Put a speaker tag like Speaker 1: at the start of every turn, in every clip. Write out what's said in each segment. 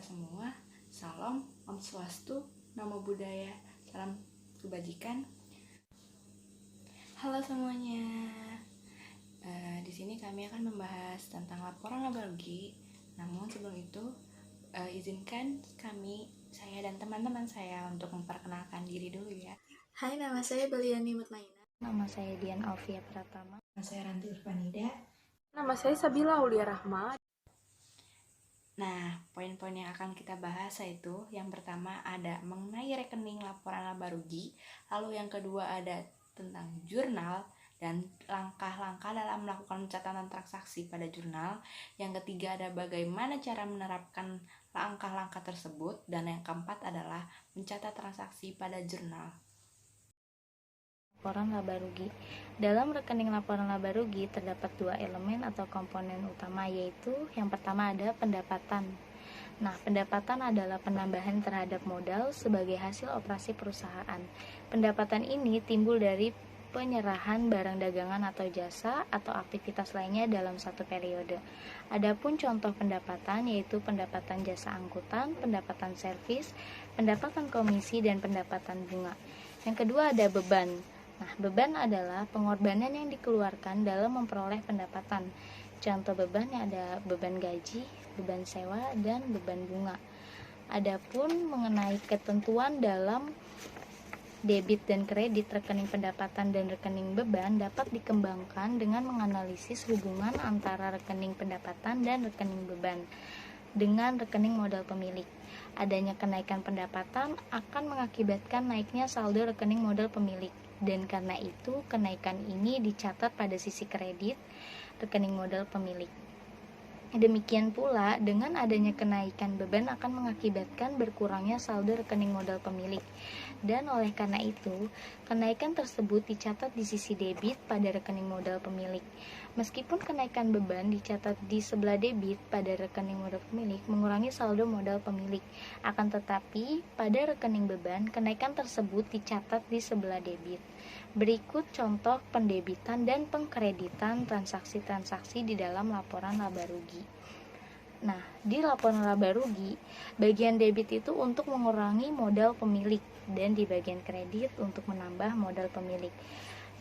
Speaker 1: semua. Salam, Om Swastu, Namo Buddhaya, salam kebajikan. Halo semuanya. Di sini kami akan membahas tentang laporan laba rugi. Namun sebelum itu, izinkan saya dan teman-teman saya untuk memperkenalkan diri dulu ya.
Speaker 2: Hai, nama saya Beliani Mutmaina.
Speaker 3: Nama saya Dian Alfia Pratama.
Speaker 4: Nama saya Ranti Urbanida.
Speaker 5: Nama saya Sabila Aulia Rahma.
Speaker 1: Nah, poin-poin yang akan kita bahas yaitu yang pertama ada mengenai rekening laporan laba rugi, lalu yang kedua ada tentang jurnal dan langkah-langkah dalam melakukan pencatatan transaksi pada jurnal, yang ketiga ada bagaimana cara menerapkan langkah-langkah tersebut, dan yang keempat adalah mencatat transaksi pada jurnal.
Speaker 3: Laporan laba rugi. Dalam rekening laporan laba rugi terdapat dua elemen atau komponen utama, yaitu yang pertama ada pendapatan. Nah, pendapatan adalah penambahan terhadap modal sebagai hasil operasi perusahaan. Pendapatan ini timbul dari penyerahan barang dagangan atau jasa atau aktivitas lainnya dalam satu periode. Adapun contoh pendapatan yaitu pendapatan jasa angkutan, pendapatan servis, pendapatan komisi, dan pendapatan bunga. Yang kedua ada beban. Nah, beban adalah pengorbanan yang dikeluarkan dalam memperoleh pendapatan. Contoh bebannya ada beban gaji, beban sewa, dan beban bunga. Adapun mengenai ketentuan dalam debit dan kredit rekening pendapatan dan rekening beban dapat dikembangkan dengan menganalisis hubungan antara rekening pendapatan dan rekening beban dengan rekening modal pemilik. Adanya kenaikan pendapatan akan mengakibatkan naiknya saldo rekening modal pemilik, dan karena itu kenaikan ini dicatat pada sisi kredit rekening modal pemilik. Demikian pula dengan adanya kenaikan beban akan mengakibatkan berkurangnya saldo rekening modal pemilik, dan oleh karena itu kenaikan tersebut dicatat di sisi debit pada rekening modal pemilik. Meskipun kenaikan beban dicatat di sebelah debit pada rekening modal pemilik mengurangi saldo modal pemilik, akan tetapi pada rekening beban kenaikan tersebut dicatat di sebelah debit. Berikut contoh pendebitan dan pengkreditan transaksi-transaksi di dalam laporan laba rugi. Nah, di laporan laba rugi, bagian debit itu untuk mengurangi modal pemilik, dan di bagian kredit untuk menambah modal pemilik.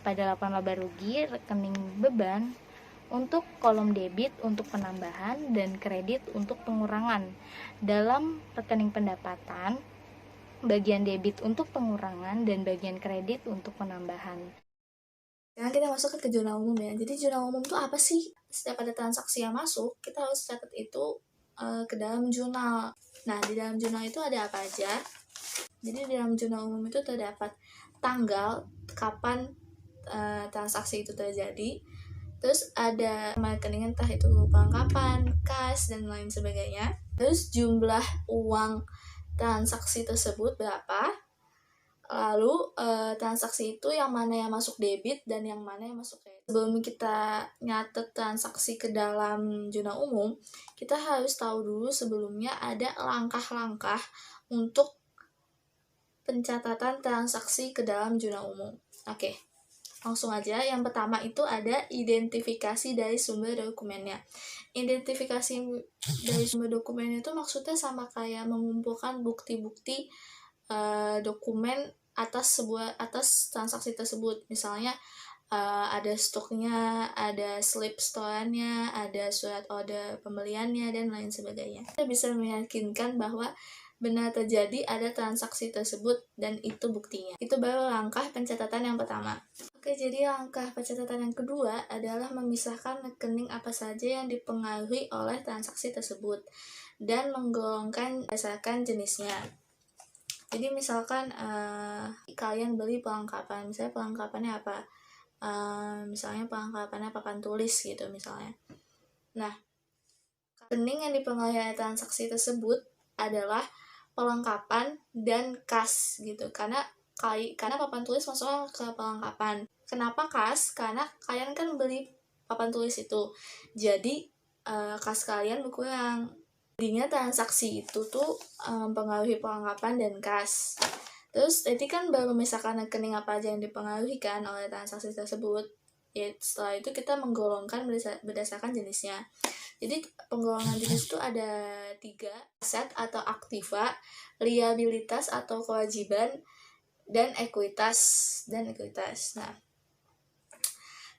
Speaker 3: Pada laporan laba rugi, rekening beban untuk kolom debit untuk penambahan dan kredit untuk pengurangan. Dalam rekening pendapatan, bagian debit untuk pengurangan dan bagian kredit untuk penambahan.
Speaker 2: Sekarang kita masuk ke jurnal umum ya. Jadi jurnal umum itu apa sih? Setiap ada transaksi yang masuk, kita harus catat itu ke dalam jurnal. Nah, di dalam jurnal itu ada apa aja? Jadi di dalam jurnal umum itu terdapat tanggal kapan transaksi itu terjadi, terus ada rekening entah itu perlengkapan, kas, dan lain sebagainya. Terus jumlah uang transaksi tersebut berapa, lalu transaksi itu yang mana yang masuk debit dan yang mana yang masuk kredit. Sebelum kita nyatet transaksi ke dalam jurnal umum, kita harus tahu dulu sebelumnya ada langkah-langkah untuk pencatatan transaksi ke dalam jurnal umum. Oke, langsung aja. Yang pertama itu ada identifikasi dari sumber dokumennya. Identifikasi dari sumber dokumen itu maksudnya sama kayak mengumpulkan bukti-bukti dokumen atas transaksi tersebut. Misalnya ada stoknya, ada slip storannya, ada surat order pembeliannya, dan lain sebagainya. Kita bisa meyakinkan bahwa benar terjadi ada transaksi tersebut dan itu buktinya. Itu baru langkah pencatatan yang pertama. Oke, jadi langkah pencatatan yang kedua adalah memisahkan rekening apa saja yang dipengaruhi oleh transaksi tersebut dan menggolongkan berdasarkan jenisnya. Jadi misalkan kalian beli perlengkapan, misalnya perlengkapannya apa? Misalnya perlengkapannya papan tulis gitu misalnya. Nah, rekening yang dipengaruhi oleh transaksi tersebut adalah perlengkapan dan kas gitu, karena papan tulis masuk ke perlengkapan. Kenapa kas? Karena kalian kan beli papan tulis itu, jadi kas kalian berkurang. Jadinya transaksi itu tuh mempengaruhi perlengkapan dan kas. Terus tadi kan baru misalkan rekening apa aja yang dipengaruhi kan oleh transaksi tersebut. Ya, setelah itu kita menggolongkan berdasarkan jenisnya. Jadi penggolongan jenis itu ada 3, aset atau aktiva, liabilitas atau kewajiban, dan ekuitas. Nah,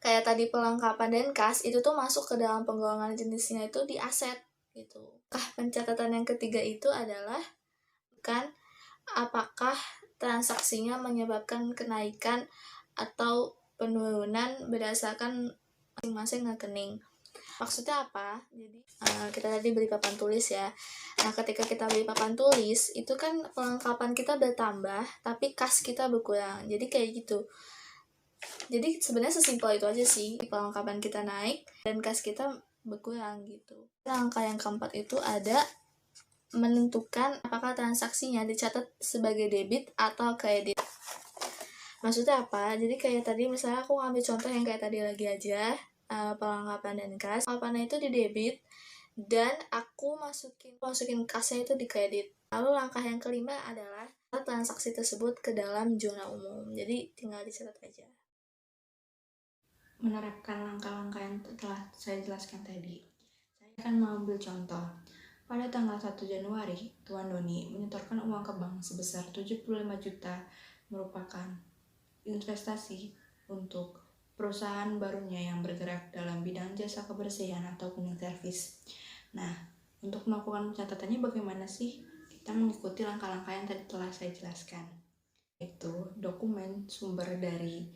Speaker 2: kayak tadi pelengkapan dan kas itu tuh masuk ke dalam penggolongan jenisnya itu di aset gitu. Pencatatan yang ketiga itu adalah apakah transaksinya menyebabkan kenaikan atau penurunan berdasarkan masing-masing rekening. Maksudnya apa? Jadi kita tadi beli papan tulis ya. Nah, ketika kita beli papan tulis, itu kan perlengkapan kita bertambah, tapi kas kita berkurang. Jadi kayak gitu. Jadi sebenarnya sesimpel itu aja sih. Perlengkapan kita naik dan kas kita berkurang gitu. Langkah yang keempat itu ada menentukan apakah transaksinya dicatat sebagai debit atau kredit. Maksudnya apa? Jadi kayak tadi misalnya aku ngambil contoh yang kayak tadi lagi aja, perlengkapan dan kas. Perlengkapannya itu di debit dan aku masukin kasnya itu di kredit. Lalu langkah yang kelima adalah transaksi tersebut ke dalam jurnal umum. Jadi tinggal dicatat aja.
Speaker 1: Menerapkan langkah-langkah yang telah saya jelaskan tadi, saya akan mengambil contoh. Pada tanggal 1 Januari, Tuan Doni menyetorkan uang ke bank sebesar 75 juta merupakan investasi untuk perusahaan barunya yang bergerak dalam bidang jasa kebersihan atau cleaning service. Nah, untuk melakukan pencatatannya bagaimana sih? Kita mengikuti langkah-langkah yang tadi telah saya jelaskan, yaitu dokumen sumber dari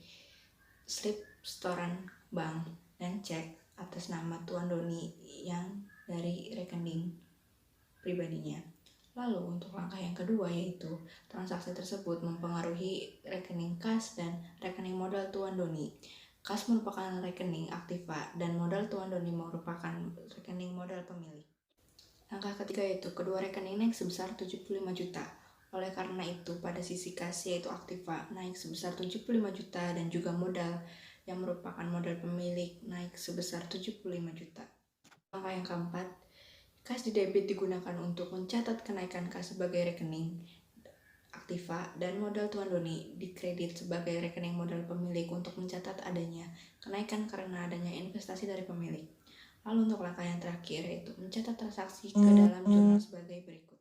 Speaker 1: slip setoran bank dan cek atas nama Tuan Doni yang dari rekening pribadinya. Lalu untuk langkah yang kedua yaitu transaksi tersebut mempengaruhi rekening kas dan rekening modal Tuan Doni. Kas merupakan rekening aktiva dan modal Tuan Doni merupakan rekening modal pemilik. Langkah ketiga yaitu kedua rekening naik sebesar 75 juta. Oleh karena itu pada sisi kas yaitu aktiva naik sebesar 75 juta dan juga modal yang merupakan modal pemilik naik sebesar 75 juta. Langkah yang keempat, kas di debit digunakan untuk mencatat kenaikan kas sebagai rekening aktiva dan modal Tuan Doni di kredit sebagai rekening modal pemilik untuk mencatat adanya kenaikan karena adanya investasi dari pemilik. Lalu untuk langkah yang terakhir yaitu mencatat transaksi ke dalam jurnal sebagai berikut.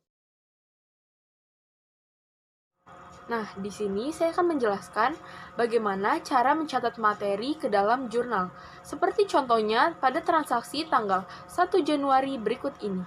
Speaker 5: Nah, di sini saya akan menjelaskan bagaimana cara mencatat materi ke dalam jurnal. Seperti contohnya pada transaksi tanggal 1 Januari berikut ini.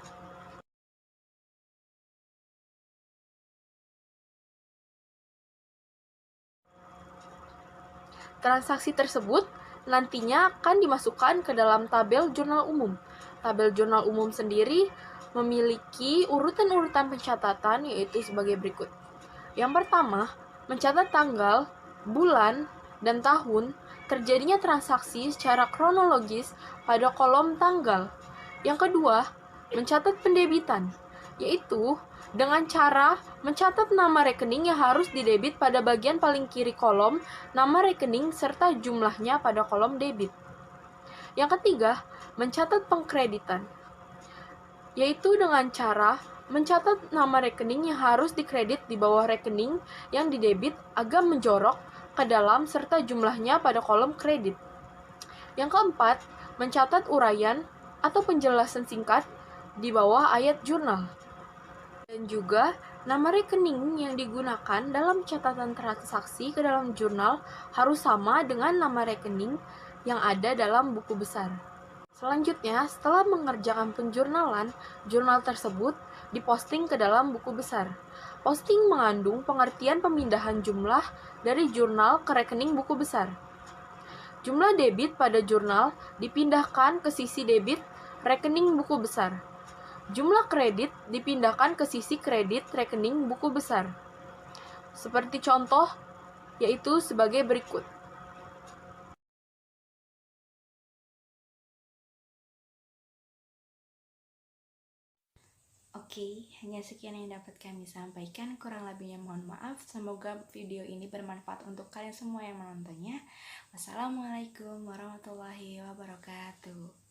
Speaker 5: Transaksi tersebut nantinya akan dimasukkan ke dalam tabel jurnal umum. Tabel jurnal umum sendiri memiliki urutan-urutan pencatatan yaitu sebagai berikut. Yang pertama, mencatat tanggal, bulan, dan tahun terjadinya transaksi secara kronologis pada kolom tanggal. Yang kedua, mencatat pendebitan, yaitu dengan cara mencatat nama rekening yang harus didebit pada bagian paling kiri kolom, nama rekening serta jumlahnya pada kolom debit. Yang ketiga, mencatat pengkreditan, yaitu dengan cara mencatat nama rekening yang harus dikredit di bawah rekening yang didebit agak menjorok ke dalam serta jumlahnya pada kolom kredit. Yang keempat, mencatat uraian atau penjelasan singkat di bawah ayat jurnal. Dan juga, nama rekening yang digunakan dalam catatan transaksi ke dalam jurnal harus sama dengan nama rekening yang ada dalam buku besar. Selanjutnya, setelah mengerjakan penjurnalan, jurnal tersebut diposting ke dalam buku besar. Posting mengandung pengertian pemindahan jumlah dari jurnal ke rekening buku besar. Jumlah debit pada jurnal dipindahkan ke sisi debit rekening buku besar. Jumlah kredit dipindahkan ke sisi kredit rekening buku besar. Seperti contoh, yaitu sebagai berikut.
Speaker 1: Oke, hanya sekian yang dapat kami sampaikan. Kurang lebihnya mohon maaf. Semoga video ini bermanfaat untuk kalian semua yang menontonnya. Wassalamualaikum warahmatullahi wabarakatuh.